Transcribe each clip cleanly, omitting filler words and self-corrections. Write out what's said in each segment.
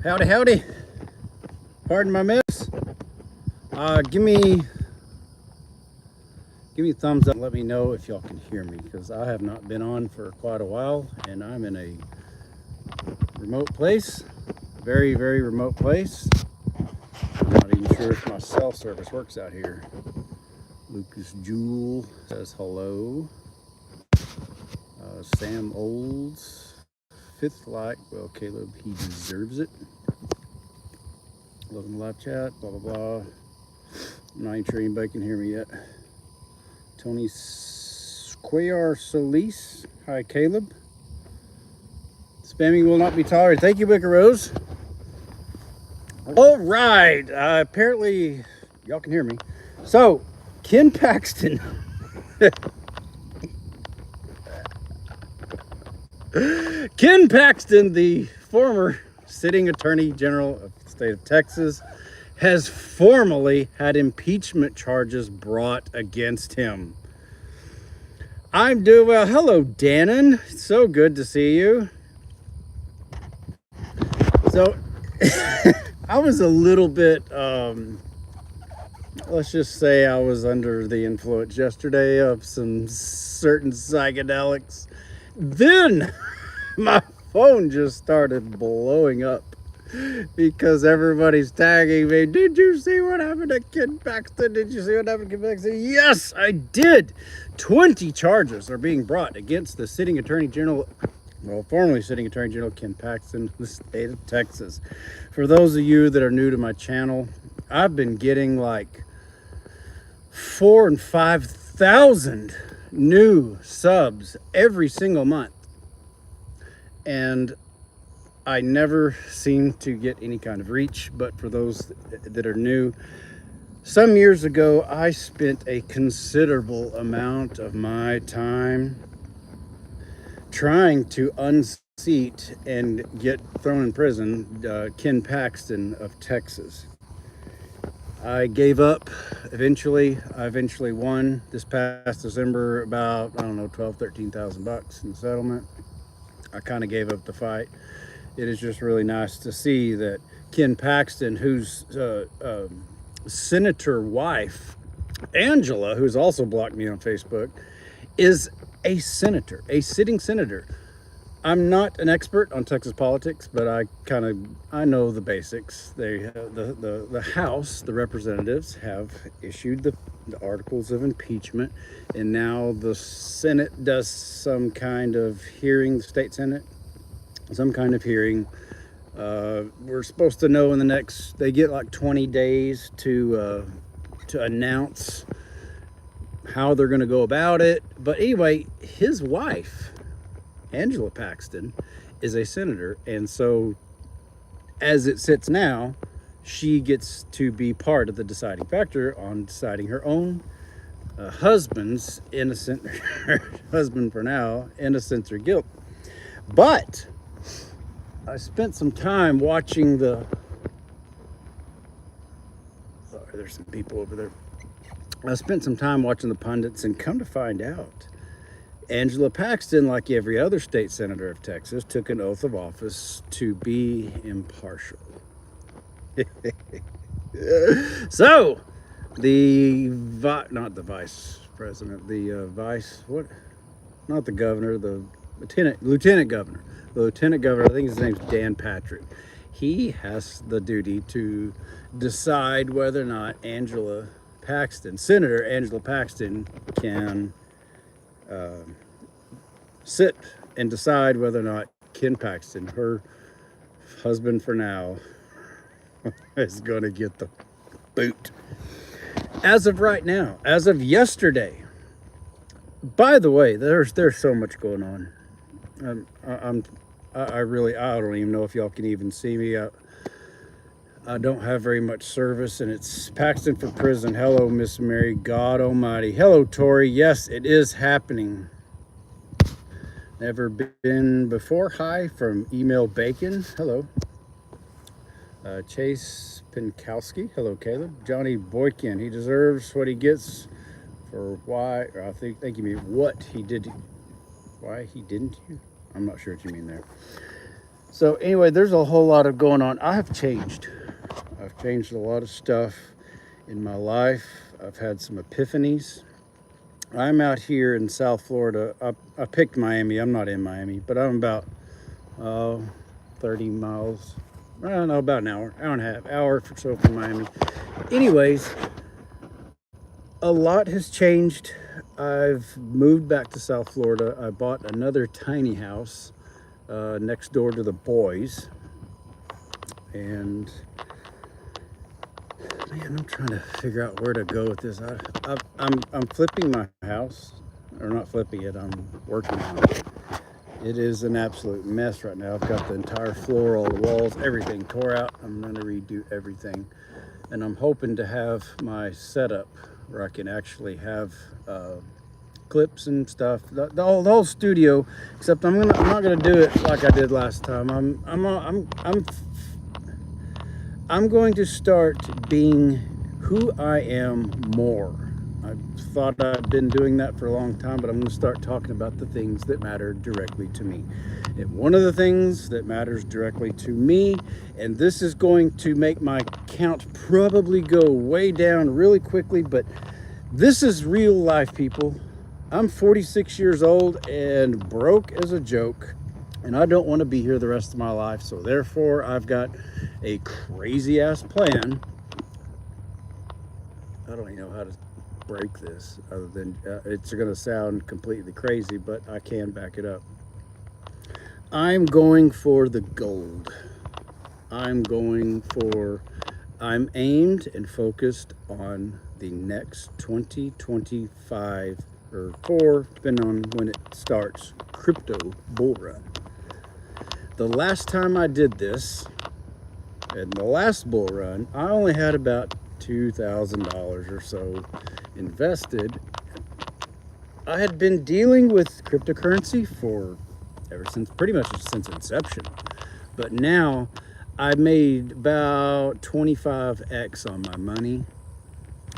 Howdy, howdy. Pardon my miss. Give me a thumbs up. Let me know if y'all can hear me, because I have not been on for quite a while, and I'm in a remote place, very, very remote place. I'm not even sure if my cell service works out here. Lucas Jewell says hello. Sam Olds, fifth like. Well, Caleb, he deserves it. Welcome to live chat, blah, blah, blah. I'm not even sure anybody can hear me yet. Tony Squayar Solis. Hi, Caleb. Spamming will not be tolerated. Thank you, Wicker Rose. All right. Apparently, y'all can hear me. So, Ken Paxton. Ken Paxton, the former sitting attorney general of the state of Texas, has formally had impeachment charges brought against him. I'm doing well. Hello, Dannon. So good to see you. So, I was a little bit, let's just say I was under the influence yesterday of some certain psychedelics. Then my phone just started blowing up because everybody's tagging me. Did you see what happened to Ken Paxton? Did you see what happened to Ken Paxton? Yes, I did. 20 charges are being brought against the sitting attorney general, well, formerly sitting attorney general Ken Paxton of the state of Texas. For those of you that are new to my channel, I've been getting like 4,000 and 5,000 new subs every single month, and I never seem to get any kind of reach. But for those that are new, some years ago I spent a considerable amount of my time trying to unseat and get thrown in prison Ken Paxton of Texas. I gave up eventually. I eventually won this past December about, I don't know, 13,000 bucks in settlement. I kind of gave up the fight. It is just really nice to see that Ken Paxton, whose senator wife, Angela, who's also blocked me on Facebook, is a senator, a sitting senator. I'm not an expert on Texas politics, but I know the basics. They the House, the representatives, have issued the articles of impeachment, and now the Senate does some kind of hearing. The state Senate, some kind of hearing. We're supposed to know in the next. They get like 20 days to announce how they're going to go about it. But anyway, his wife, Angela Paxton, is a senator, and so as it sits now, she gets to be part of the deciding factor on deciding her own husband's innocent, her husband for now, innocence or guilt. But I spent some time watching sorry, there's some people over there. I spent some time watching the pundits, and come to find out, Angela Paxton, like every other state senator of Texas, took an oath of office to be impartial. So, not the vice president, not the governor, the lieutenant governor. The lieutenant governor, I think his name's Dan Patrick. He has the duty to decide whether or not Senator Angela Paxton can sit and decide whether or not Ken Paxton, her husband for now, is going to get the boot. As of right now, as of yesterday. By the way, there's so much going on. I don't even know if y'all can even see me. I don't have very much service, and it's Paxton for prison. Hello, Miss Mary. God Almighty. Hello, Tori. Yes, it is happening. Never been before. Hi from Email Bacon. Hello. Chase Pinkowski. Hello, Caleb. Johnny Boykin. He deserves what he gets for why, or I think you mean what he did. Why he didn't you? I'm not sure what you mean there. So anyway, there's a whole lot of going on. I've changed a lot of stuff in my life. I've had some epiphanies. I'm out here in South Florida. I picked Miami. I'm not in Miami, but I'm about 30 miles. I don't know, about an hour and a half, hour or so from Miami. Anyways, a lot has changed. I've moved back to South Florida. I bought another tiny house next door to the boys. And man, I'm trying to figure out where to go with this. I'm flipping my house, or not flipping it, I'm working on it. It is an absolute mess right now. I've got the entire floor, all the walls, everything tore out. I'm going to redo everything. And I'm hoping to have my setup where I can actually have clips and stuff. The whole studio, except I'm not gonna do it like I did last time. I'm going to start being who I am more. I thought I'd been doing that for a long time, but I'm going to start talking about the things that matter directly to me. And one of the things that matters directly to me, and this is going to make my count probably go way down really quickly, but this is real life, people. I'm 46 years old and broke as a joke, and I don't want to be here the rest of my life. So therefore, I've got a crazy ass plan. I don't even know how to break this other than it's going to sound completely crazy, but I can back it up. I'm going for the gold. I'm aimed and focused on the next 2025 or 4, depending on when it starts, crypto bull run. The last time I did this, in the last bull run, I only had about $2,000 or so invested. I had been dealing with cryptocurrency pretty much since inception, but now I made about 25x on my money,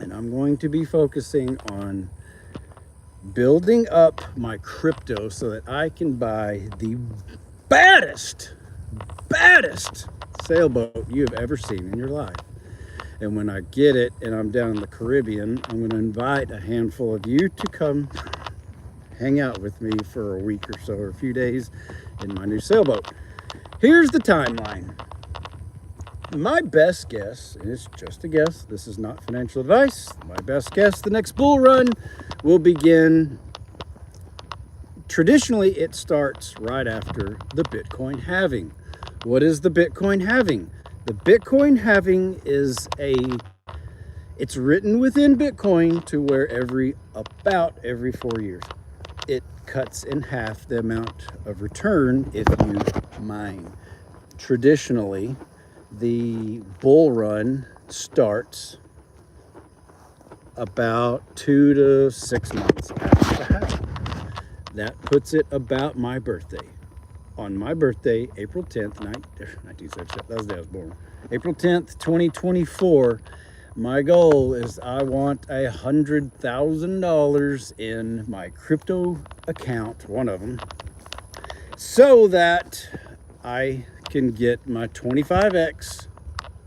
and I'm going to be focusing on building up my crypto so that I can buy the baddest sailboat you have ever seen in your life. And when I get it and I'm down in the Caribbean, I'm going to invite a handful of you to come hang out with me for a week or so, or a few days in my new sailboat. Here's the timeline. My best guess, and it's just a guess, this is not financial advice, my best guess, the next bull run will begin. Traditionally, it starts right after the Bitcoin halving. What is the Bitcoin halving? The Bitcoin halving is it's written within Bitcoin to where about every 4 years, it cuts in half the amount of return if you mine. Traditionally, the bull run starts about 2 to 6 months after the halving. That puts it about my birthday. On my birthday, April 10th, 1977, that was the day I was born. April 10th, 2024, my goal is I want $100,000 in my crypto account, one of them, so that I can get my 25x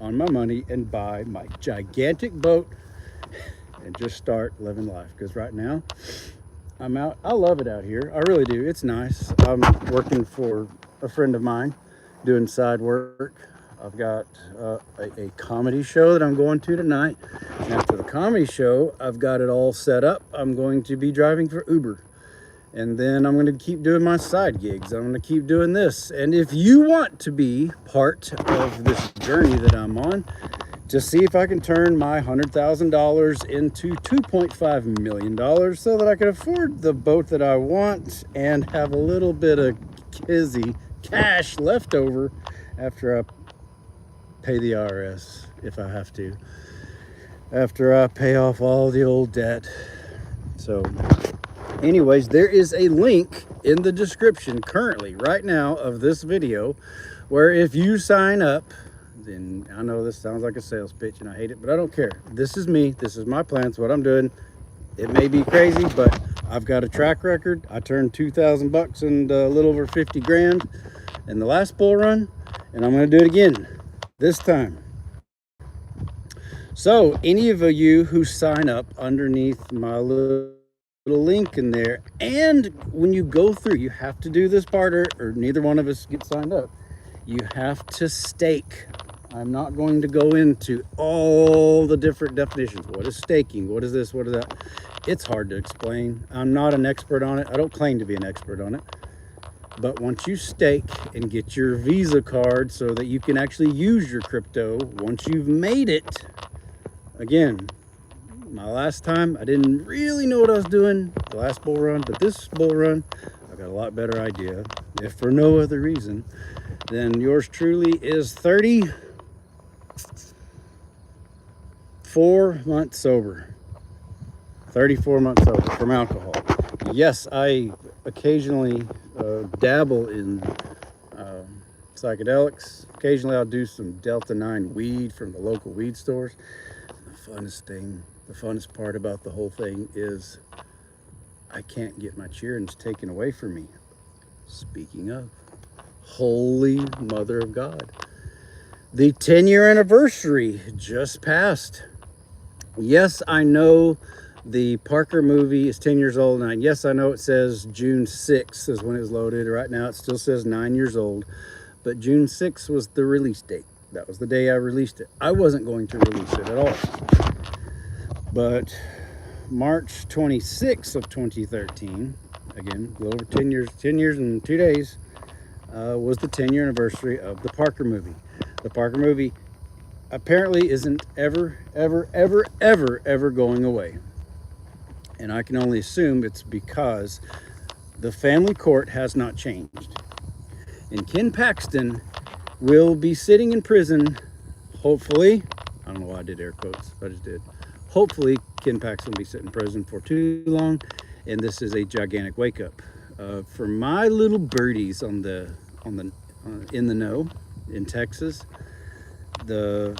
on my money and buy my gigantic boat and just start living life. Because right now, I'm out. I love it out here. I really do. It's nice. I'm working for a friend of mine doing side work. I've got a comedy show that I'm going to tonight. And after the comedy show, I've got it all set up. I'm going to be driving for Uber. And then I'm going to keep doing my side gigs. I'm going to keep doing this. And if you want to be part of this journey that I'm on, to see if I can turn my $100,000 into $2.5 million so that I can afford the boat that I want and have a little bit of cash left over after I pay the IRS, if I have to, after I pay off all the old debt. So anyways, there is a link in the description currently right now of this video where if you sign up, then I know this sounds like a sales pitch and I hate it, but I don't care. This is me. This is my plans, what I'm doing. It may be crazy, but I've got a track record. I turned $2,000 and a little over 50 grand in the last bull run, and I'm going to do it again this time. So any of you who sign up underneath my little link in there, and when you go through, you have to do this part, or neither one of us get signed up. You have to stake. I'm not going to go into all the different definitions. What is staking? What is this? What is that? It's hard to explain. I'm not an expert on it. I don't claim to be an expert on it. But once you stake and get your Visa card so that you can actually use your crypto, once you've made it, again, my last time, I didn't really know what I was doing the last bull run, but this bull run, I got a lot better idea, if for no other reason than yours truly is 34 months sober. 34 months sober from alcohol. Yes, I occasionally dabble in psychedelics. Occasionally I'll do some Delta 9 weed from the local weed stores. The funnest part about the whole thing is I can't get my cheerings taken away from me. Speaking of, Holy Mother of God. The 10-year anniversary just passed. Yes, I know the Parker movie is 10 years old, and yes, I know it says June 6th is when it was loaded. Right now it still says 9 years old, but June 6th was the release date. That was the day I released it. I wasn't going to release it at all. But March 26th of 2013, again, a little over 10 years and 2 days, was the 10-year anniversary of the Parker movie. The Parker movie apparently isn't ever going away. And I can only assume it's because the family court has not changed. And Ken Paxton will be sitting in prison, hopefully. I don't know why I did air quotes, but I just did. Hopefully, Ken Paxton will be sitting in prison for too long, and this is a gigantic wake up for my little birdies in the know in Texas. They're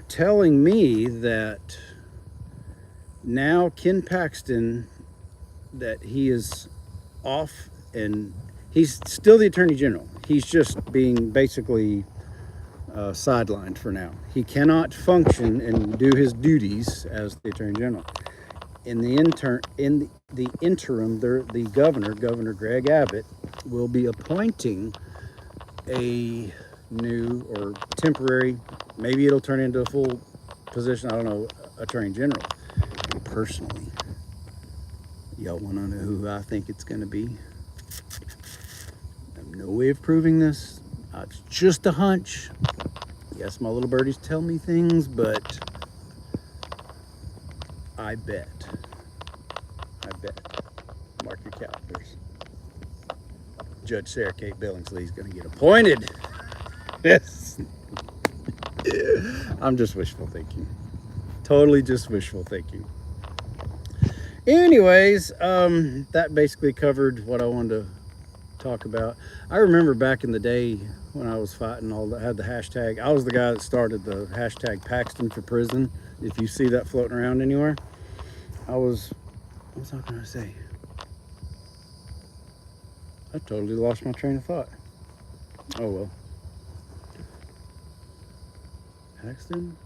telling me that now Ken Paxton, that he is off, and he's still the Attorney General. He's just being basically sidelined for now. He cannot function and do his duties as the Attorney General. In the interim, the Governor Greg Abbott, will be appointing a new or temporary, maybe it'll turn into a full position, I don't know, Attorney General. Personally, y'all want to know who I think it's going to be? I have no way of proving this. It's just a hunch. Yes, my little birdies tell me things, but I bet. Mark your calendars. Judge Sarah Kate Billingsley is going to get appointed. Yes. I'm just wishful thinking. Totally just wishful thinking. Anyways, that basically covered what I wanted to talk about. I remember back in the day when I was fighting, had the hashtag. I was the guy that started the hashtag Paxton for prison. If you see that floating around anywhere, what was I going to say? I totally lost my train of thought. Oh well. Paxton?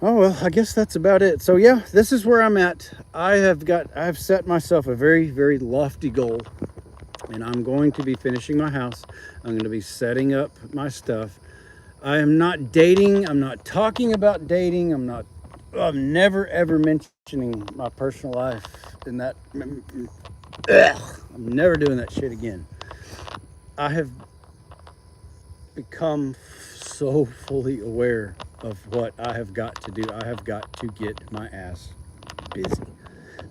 Oh well, I guess that's about it. So yeah, this is where I'm at. I've set myself a very, very lofty goal, and I'm going to be finishing my house. I'm going to be setting up my stuff. I am not dating. I'm not talking about dating. I'm never ever mentioning my personal life in that. I'm never doing that shit again. I have become so fully aware of what I have got to do. I have got to get my ass busy.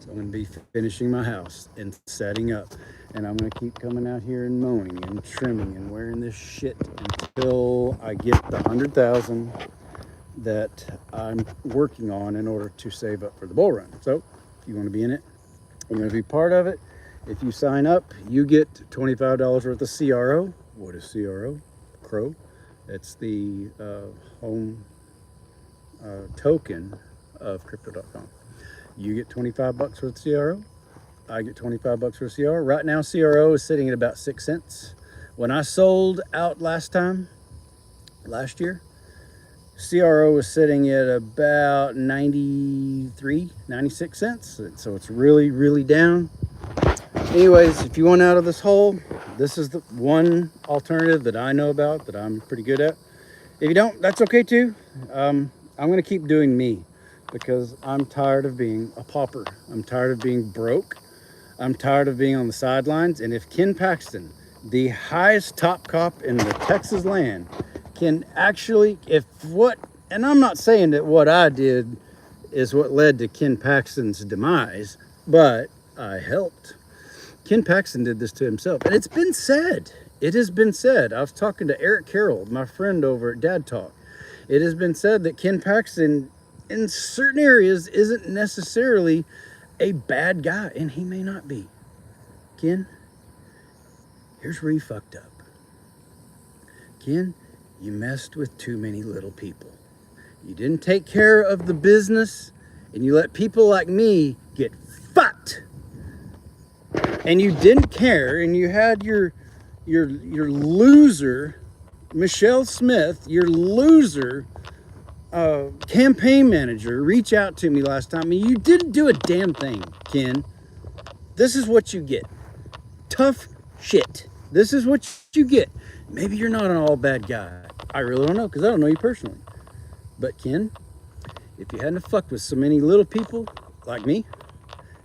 So I'm going to be finishing my house and setting up, and I'm going to keep coming out here and mowing and trimming and wearing this shit until I get the 100,000 that I'm working on in order to save up for the bull run. So if you want to be in it, I'm going to be part of it. If you sign up, you get $25 worth of CRO. What is CRO? Crow. It's the home token of crypto.com. You get 25 bucks worth of CRO. I get 25 bucks for CRO. Right now, CRO is sitting at about 6 cents. When I sold out last year, CRO was sitting at about 93, 96 cents. So it's really, really down. Anyways, if you want out of this hole, this is the one alternative that I know about that I'm pretty good at. If you don't, that's okay too. I'm going to keep doing me because I'm tired of being a pauper. I'm tired of being broke. I'm tired of being on the sidelines. And if Ken Paxton, the highest top cop in the Texas land, can actually, and I'm not saying that what I did is what led to Ken Paxton's demise, but I helped. Ken Paxton did this to himself, and it's been said. It has been said. I was talking to Eric Carroll, my friend over at Dad Talk. It has been said that Ken Paxton, in certain areas, isn't necessarily a bad guy, and he may not be. Ken, here's where you fucked up. Ken, you messed with too many little people. You didn't take care of the business, and you let people like me get fucked. And you didn't care, and you had your loser, Michelle Smith, your loser campaign manager, reach out to me last time, and you didn't do a damn thing, Ken. This is what you get. Tough shit. This is what you get. Maybe you're not an all bad guy. I really don't know because I don't know you personally. But Ken, if you hadn't fucked with so many little people like me,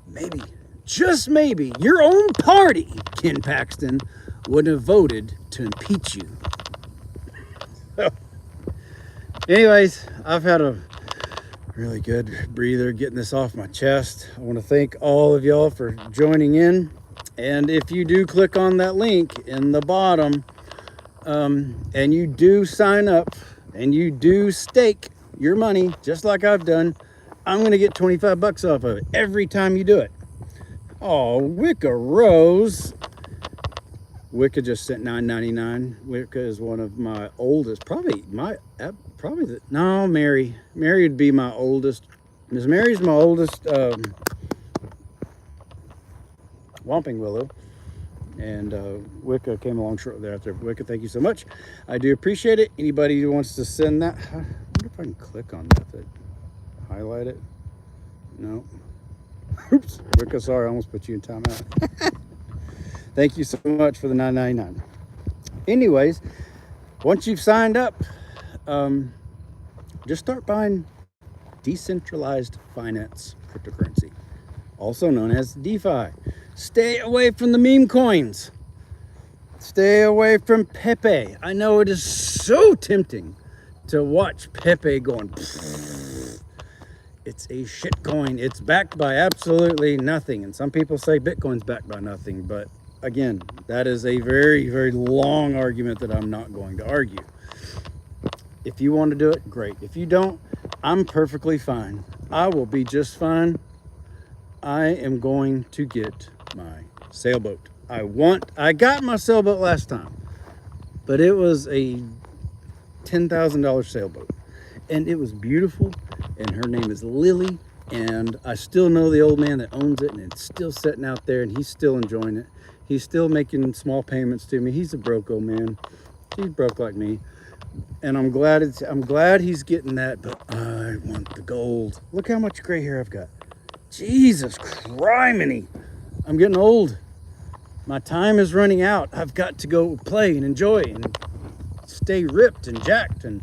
maybe, just maybe, your own party, Ken Paxton, wouldn't have voted to impeach you. Anyways, I've had a really good breather getting this off my chest. I want to thank all of y'all for joining in. And if you do click on that link in the bottom, and you do sign up and you do stake your money, just like I've done, I'm going to get 25 bucks off of it every time you do it. Oh, Wicca Rose. Wicca just sent $9.99. Wicca is one of my oldest, Mary. Mary would be my oldest. Miss Mary's my oldest Whomping Willow. And Wicca came along shortly thereafter. Wicca, thank you so much. I do appreciate it. Anybody who wants to send that, I wonder if I can click on that, highlight it. No. Oops. Wicca, sorry, I almost put you in timeout. Thank you so much for the $9.99. Anyways, once you've signed up, just start buying decentralized finance cryptocurrency, also known as DeFi. Stay away from the meme coins. Stay away from Pepe. I know it is so tempting to watch Pepe going. It's a shit coin. It's backed by absolutely nothing. And some people say Bitcoin's backed by nothing. But again, that is a very, very long argument that I'm not going to argue. If you want to do it, great. If you don't, I'm perfectly fine. I will be just fine. I am going to get my sailboat. I got my sailboat last time, but it was a $10,000 sailboat, and it was beautiful, and her name is Lily, and I still know the old man that owns it, and it's still sitting out there, and he's still enjoying it. He's still making small payments to me. He's a broke old man. He's broke like me, and I'm glad he's getting that, but I want the gold. Look how much gray hair I've got. Jesus criminy. I'm getting old. My time is running out. I've got to go play and enjoy and stay ripped and jacked. And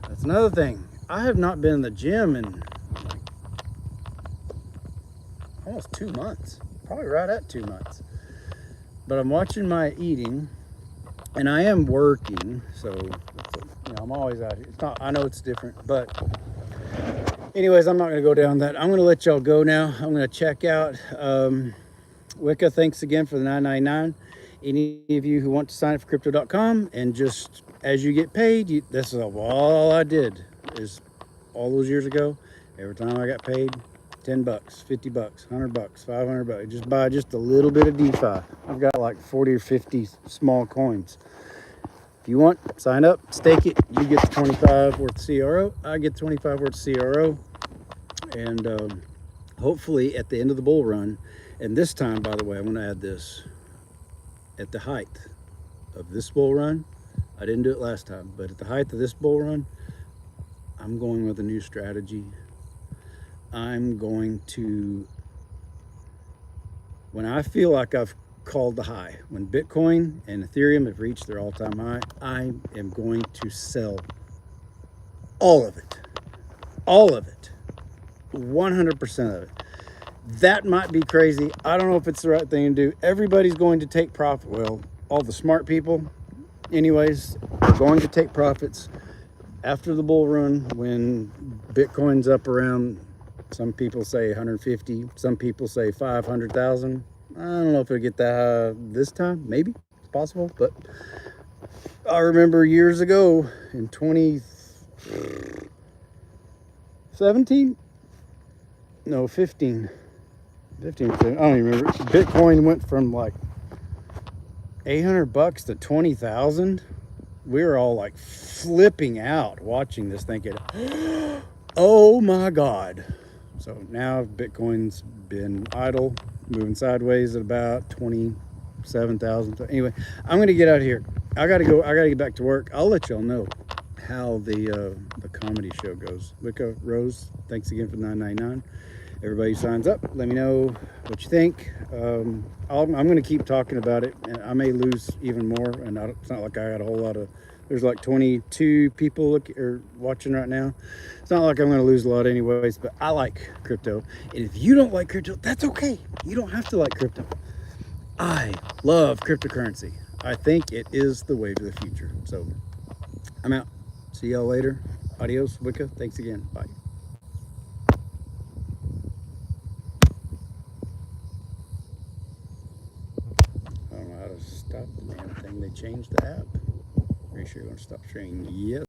that's another thing. I have not been in the gym in like almost 2 months. Probably right at 2 months. But I'm watching my eating, and I am working. So, I'm always out here. It's not, I know it's different, but anyways, I'm not going to go down that. I'm going to let y'all go now. I'm going to check out. Wicca, thanks again for the $9.99. Any of you who want to sign up for crypto.com, and just as you get paid, this is all I did is all those years ago. Every time I got paid, 10 bucks, 50 bucks, 100 bucks, 500 bucks. Just buy just a little bit of DeFi. I've got like 40 or 50 small coins. If you want, sign up, stake it. You get the 25 worth CRO. I get 25 worth CRO. And hopefully at the end of the bull run, and this time, by the way, I'm going to add this, at the height of this bull run, I didn't do it last time, but at the height of this bull run, I'm going with a new strategy. I'm going to, when I feel like I've called the high, when Bitcoin and Ethereum have reached their all-time high, I am going to sell all of it. All of it. 100% of it. That might be crazy. I don't know if it's the right thing to do. Everybody's going to take profit. Well, all the smart people, anyways, are going to take profits after the bull run when Bitcoin's up around, some people say 150, some people say 500,000. I don't know if it'll get that high this time. Maybe it's possible, but I remember years ago in 2017, no, 15, I don't even remember. Bitcoin went from like $800 to 20,000. We were all like flipping out watching this, thinking, oh my God. So now Bitcoin's been idle, moving sideways at about 27,000. Anyway, I'm going to get out of here. I got to go. I got to get back to work. I'll let y'all know how the comedy show goes. Wicca Rose, thanks again for the $9.99. Everybody signs up. Let me know what you think. I'm going to keep talking about it, and I may lose even more. And it's not like I got a whole lot of. There's like 22 people watching right now. It's not like I'm going to lose a lot, anyways. But I like crypto, and if you don't like crypto, that's okay. You don't have to like crypto. I love cryptocurrency. I think it is the way to the future. So I'm out. See y'all later. Adios, Wicca. Thanks again. Bye. I don't know how to stop the damn thing. They changed the app. Pretty sure you're going to stop sharing. Yes.